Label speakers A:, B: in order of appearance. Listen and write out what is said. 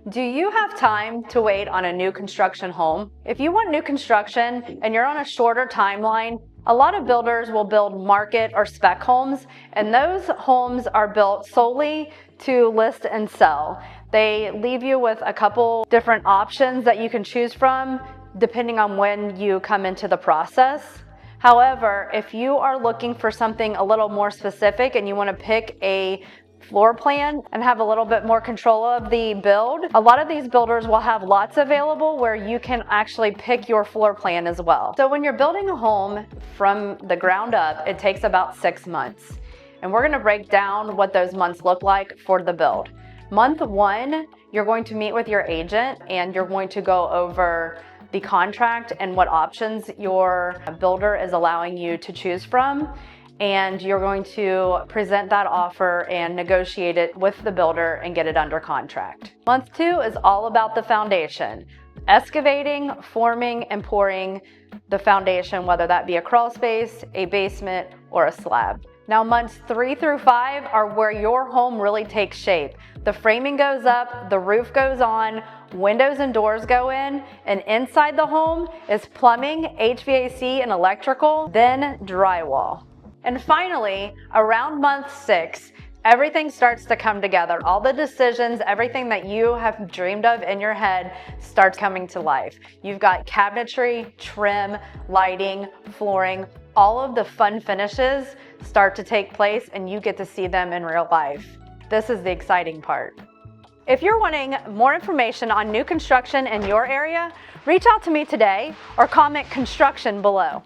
A: Do you have time to wait on a new construction home? If you want new construction and you're on a shorter timeline, a lot of builders will build market or spec homes, and those homes are built solely to list and sell. They leave you with a couple different options that you can choose from depending on when you come into the process. However, if you are looking for something a little more specific and you want to pick a floor plan and have a little bit more control of the build, a lot of these builders will have lots available where you can actually pick your floor plan as well. So when you're building a home from the ground up, it takes about 6 months. And we're gonna break down what those months look like for the build. Month 1, you're going to meet with your agent and you're going to go over the contract and what options your builder is allowing you to choose from. And you're going to present that offer and negotiate it with the builder and get it under contract. Month 2 is all about the foundation. Excavating, forming, and pouring the foundation, whether that be a crawl space, a basement, or a slab. Now months 3 through 5 are where your home really takes shape. The framing goes up, the roof goes on, windows and doors go in, and inside the home is plumbing, HVAC, and electrical, then drywall. And finally, around month 6, everything starts to come together. All the decisions, everything that you have dreamed of in your head starts coming to life. You've got cabinetry, trim, lighting, flooring, all of the fun finishes start to take place and you get to see them in real life. This is the exciting part. If you're wanting more information on new construction in your area, reach out to me today or comment construction below.